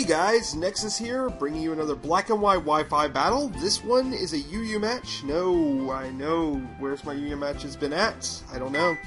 Hey guys, Nexus here, bringing you another black and white Wi-Fi battle. This one is a UU match. No, I know, where's my UU matches been at? I don't know.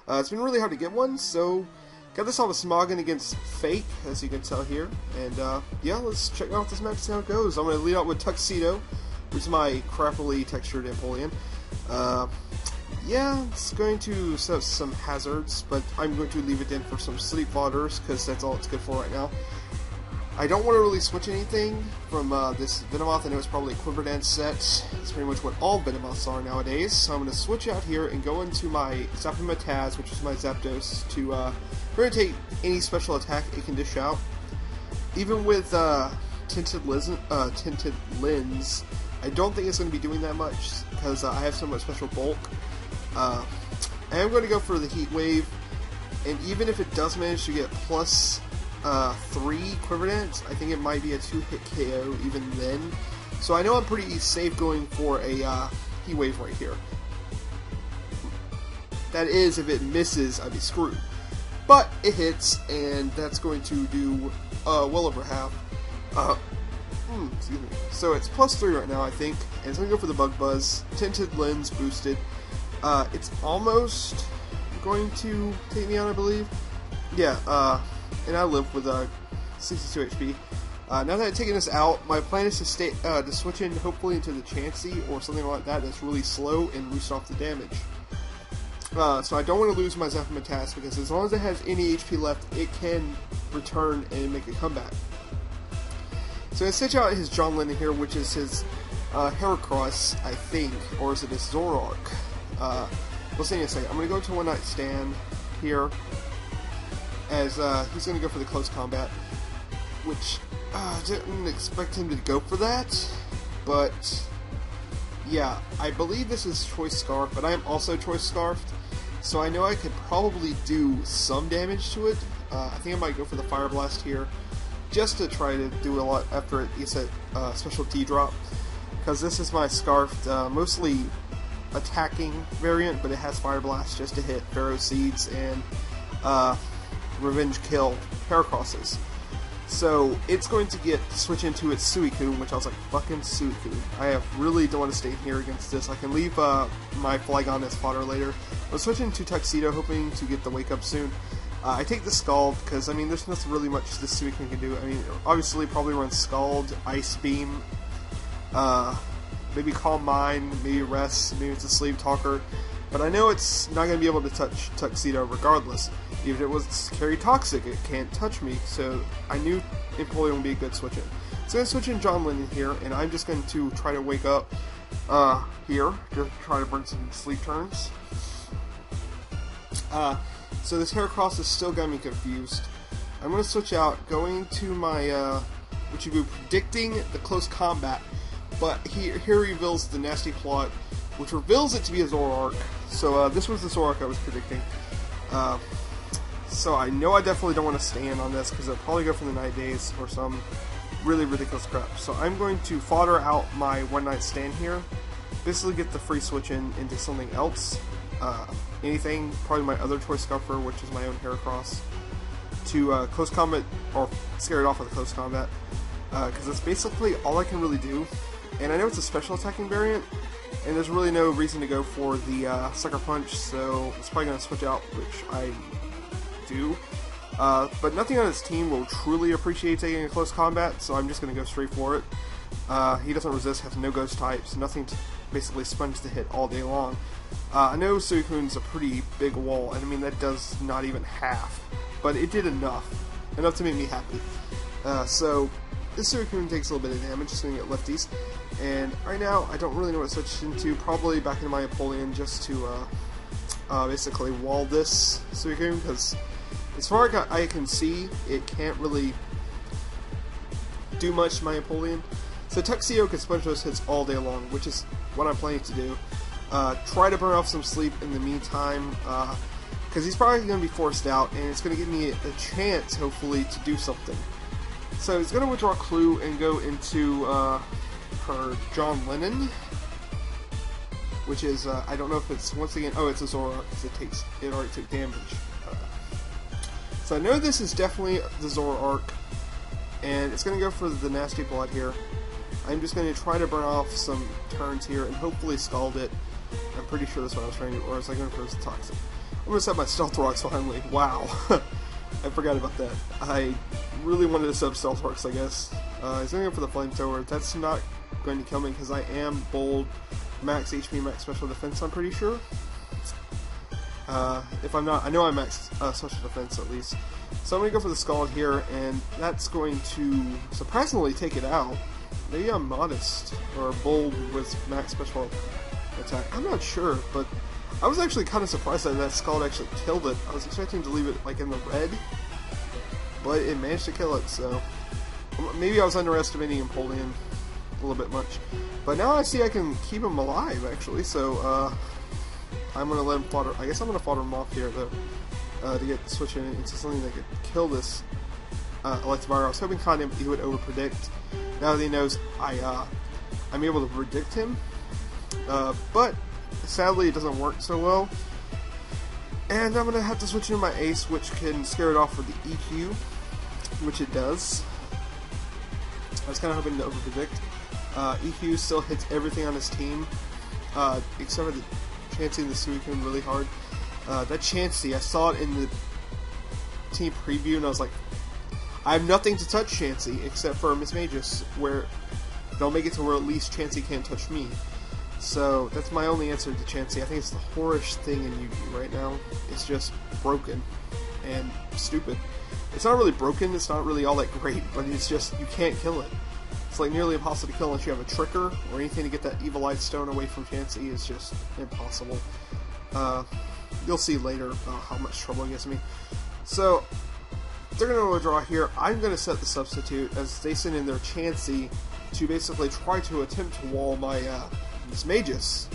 It's been really hard to get one, so got this on with Smogon against Phake, as you can tell here. And yeah, let's check out this match and see how it goes. I'm going to lead out with Tuxedo, which is my crappily textured Empoleon. Yeah, it's going to set up some hazards, but I'm going to leave it in for some sleep fodders, because that's all it's good for right now. I don't want to really switch anything from this Venomoth. I know it's probably a Quiver Dance set. It's pretty much what all Venomoths are nowadays. So I'm going to switch out here and go into my Zapdomataz, which is my Zapdos, to take any special attack it can dish out. Even with Tinted Lens, I don't think it's going to be doing that much, because I have so much special bulk. I am going to go for the Heat Wave, and even if it does manage to get plus 3 Quiver Dance, I think it might be a 2-hit KO even then. So I know I'm pretty safe going for a Heat Wave right here. That is, if it misses, I'd be screwed. But it hits, and that's going to do well over half. Excuse me. So it's plus 3 right now, I think, and it's going to go for the Bug Buzz. Tinted Lens boosted. It's almost going to take me out, I believe. Yeah, and I live with 62 HP. Now that I've taken this out, my plan is to switch in hopefully into the Chansey or something like that that's really slow and roost off the damage. So I don't want to lose my Zapdomataz, because as long as it has any HP left, it can return and make a comeback. So I switch out his John Lennon here, which is his Heracross, I think, or is it his Zoroark? We'll see in a second. I'm going to go to One Night Stand here, as he's going to go for the close combat, which I didn't expect him to go for that, but yeah, I believe this is Choice Scarf, but I am also Choice Scarfed, so I know I could probably do some damage to it. I think I might go for the Fire Blast here, just to try to do a lot after it gets a special D-drop, because this is my Scarfed, mostly attacking variant, but it has Fire Blast just to hit Pharaoh Seeds and Revenge Kill Heracrosses. So it's going to switch into its Suicune, which I was like, fucking Suicune. I really don't want to stay here against this. I can leave my Flygon as fodder later. I'll switch into Tuxedo, hoping to get the Wake Up soon. I take the Scald, because I mean there's nothing really much this Suicune can do. I mean, obviously probably runs Scald, Ice Beam, maybe Calm Mind, maybe Rest, maybe it's a Sleep Talker. But I know it's not going to be able to touch Tuxedo regardless. Even if it was Carry Toxic, it can't touch me. So I knew Empoleon would be a good switch in. So I'm going to switch in John Lennon here, and I'm just going to try to wake up here, to try to burn some sleep turns. So this Heracross is still got me confused. I'm going to switch out, going to my which would be predicting the close combat, but here reveals the nasty plot, which reveals it to be a Zoroark. So this was the Zoroark I was predicting. So I know I definitely don't want to stand on this, because I'll probably go for the 9 days or some really ridiculous crap. So I'm going to fodder out my One Night Stand here, basically get the free switch into something else. Anything, probably my other Choice Scarfer, which is my own Heracross, to close combat, or scare it off with a close combat, because that's basically all I can really do. And I know it's a special attacking variant, and there's really no reason to go for the Sucker Punch, so it's probably going to switch out, which I do. But nothing on his team will truly appreciate taking a close combat, so I'm just going to go straight for it. He doesn't resist, has no ghost types, nothing to basically sponge the hit all day long. I know Suicune's a pretty big wall, and I mean that does not even half, but it did enough to make me happy. So this Suicune takes a little bit of damage, just going to get lefties. And right now, I don't really know what to switch into. Probably back into my Empoleon just to basically wall this Suicune, because as far as I can see, it can't really do much to my Empoleon. So Tuxedo can sponge those hits all day long, which is what I'm planning to do. Try to burn off some sleep in the meantime, because he's probably going to be forced out, and it's going to give me a chance, hopefully, to do something. So he's going to withdraw Clue and go into her John Lennon, which is, I don't know if it's, once again, oh, it's a Zoroark, because it already took damage. So I know this is definitely the Zoroark, and it's going to go for the nasty blood here. I'm just going to try to burn off some turns here and hopefully scald it. I'm pretty sure that's what I was trying to do, or is I going for his toxic? I'm going to set my stealth rocks finally. Wow. I forgot about that. I really wanted to sub stealth rocks, I guess. He's going to go for the flamethrower. That's not going to kill me because I am bold, max HP, max special defense, I'm pretty sure. If I'm not, I know I'm max special defense at least. So I'm going to go for the scald here, and that's going to surprisingly take it out. Maybe I'm modest or bold with max special attack. I'm not sure, but I was actually kind of surprised that scald actually killed it. I was expecting to leave it like in the red, but it managed to kill it. So maybe I was underestimating Empoleon a little bit much. But now I see I can keep him alive actually. So I'm gonna let him fodder. I guess I'm gonna fodder him off here though to get switching into something that could kill this Electivire. I was hoping kind of he would overpredict. Now that he knows I'm able to predict him, but sadly it doesn't work so well. And I'm gonna have to switch into my Ace, which can scare it off with the EQ, which it does. I was kind of hoping to overpredict. EQ still hits everything on his team, except for the Chansey and the Suicune really hard. That Chansey, I saw it in the team preview, and I was like, I have nothing to touch Chansey except for Miss Magus, where they'll make it to where at least Chansey can't touch me. So that's my only answer to Chansey. I think it's the whorish thing in Yu-Gi-Oh! Right now. It's just broken and stupid. It's not really broken, it's not really all that great, but it's just, you can't kill it. It's like nearly impossible to kill unless you have a Tricker or anything to get that Evil Eye Stone away from Chansey. It's just impossible. You'll see later about how much trouble it gets me. So they're going to withdraw here. I'm going to set the substitute as they send in their Chansey to basically try to attempt to wall my Miss Magus.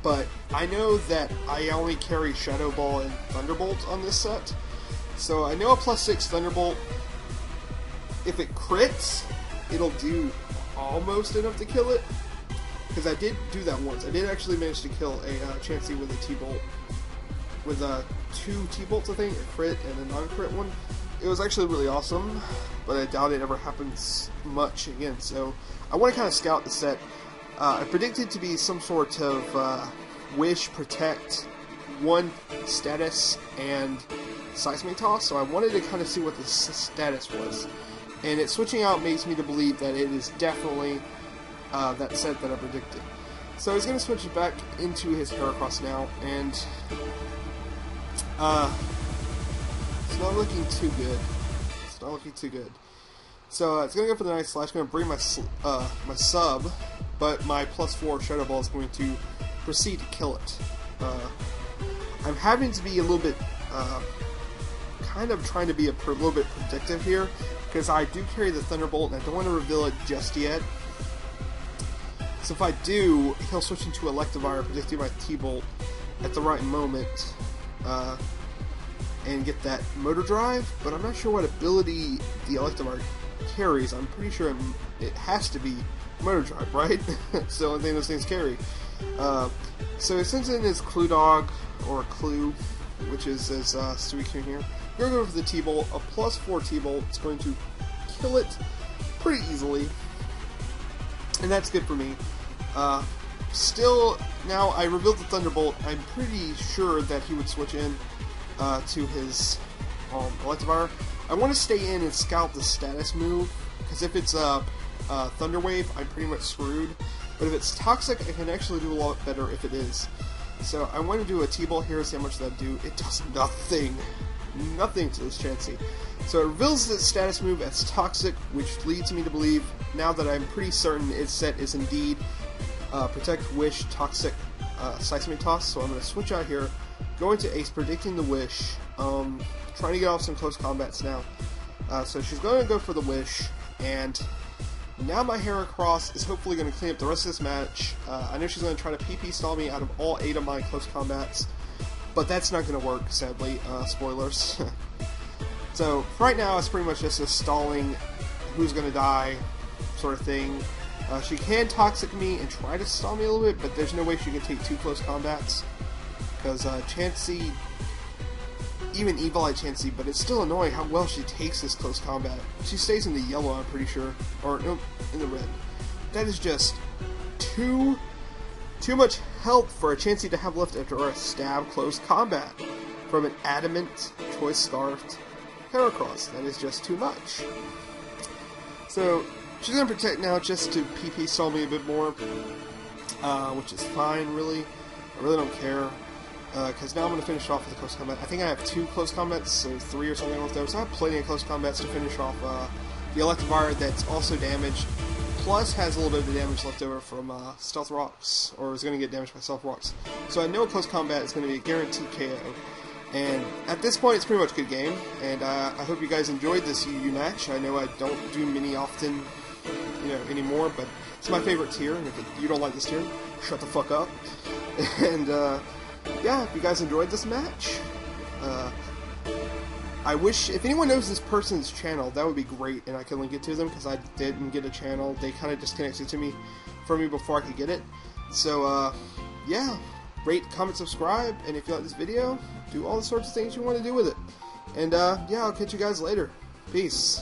But I know that I only carry Shadow Ball and Thunderbolt on this set. So I know a +6 Thunderbolt, if it crits, it'll do almost enough to kill it. Because I did do that once. I did actually manage to kill a Chansey with a T-Bolt. With 2 T-Bolts, I think, a crit and a non-crit one. It was actually really awesome, but I doubt it ever happens much again. So I want to kind of scout the set. I predicted to be some sort of Wish, Protect, 1 status, and Seismic Toss. So I wanted to kind of see what the status was. And it switching out makes me to believe that it is definitely that set that I predicted. So he's going to switch it back into his Heracross now, and it's not looking too good. It's not looking too good. So it's going to go for the Night Slash. Going to bring my my sub, but my +4 Shadow Ball is going to proceed to kill it. I'm having to be a little bit, kind of trying to be a little bit predictive here, because I do carry the Thunderbolt, and I don't want to reveal it just yet. So if I do, he'll switch into Electivire, predicting my T-Bolt at the right moment, and get that Motor Drive, but I'm not sure what ability the Electivire carries. I'm pretty sure it has to be Motor Drive, right? It's the only thing those things carry. So it sends in his Clue Dog, or Clue, which is his Suicune here. We're going to go for the T-Bolt. A +4 T-Bolt is going to kill it pretty easily, and that's good for me. Still, now I revealed the Thunderbolt. I'm pretty sure that he would switch in to his Electivire. I want to stay in and scout the status move, because if it's Thunder Wave, I'm pretty much screwed. But if it's Toxic, I can actually do a lot better if it is. So I want to do a T-Bolt here, see how much that do. It does nothing. Nothing to this Chansey. So it reveals the status move as Toxic, which leads me to believe, now that I'm pretty certain its set is indeed Protect, Wish, Toxic, Seismic Toss. So I'm going to switch out here, go into Ace, predicting the Wish, trying to get off some close combats now. So she's going to go for the Wish, and now my Heracross is hopefully going to clean up the rest of this match. I know she's going to try to PP stall me out of all 8 of my close combats, but that's not going to work, sadly. Spoilers. So right now it's pretty much just a stalling who's going to die sort of thing. She can Toxic me and try to stall me a little bit, but there's no way she can take 2 close combats, because Chansey even Evil Eye Chansey, but it's still annoying how well she takes this close combat. She stays in the yellow, I'm pretty sure, or no, in the red. That is just too much help for a Chansey to have left after a stab close combat from an adamant choice scarfed Heracross. That is just too much. So she's gonna protect now just to PP stall me a bit more, which is fine, really. I really don't care. Because now I'm going to finish off with a close combat. I think I have 2 close combats, so 3 or something left over. So I have plenty of close combats to finish off the Electivire that's also damaged, plus has a little bit of the damage left over from Stealth Rocks, or is going to get damaged by Stealth Rocks. So I know close combat is going to be a guaranteed KO. And at this point, it's pretty much a good game, and I hope you guys enjoyed this UU match. I know I don't do mini often, anymore, but it's my favorite tier, and if you don't like this tier, shut the fuck up. And, yeah, if you guys enjoyed this match, I wish, if anyone knows this person's channel, that would be great, and I can link it to them, because I didn't get a channel. They kind of disconnected from me before I could get it. So, yeah, rate, comment, subscribe, and if you like this video, do all the sorts of things you want to do with it. And, yeah, I'll catch you guys later. Peace.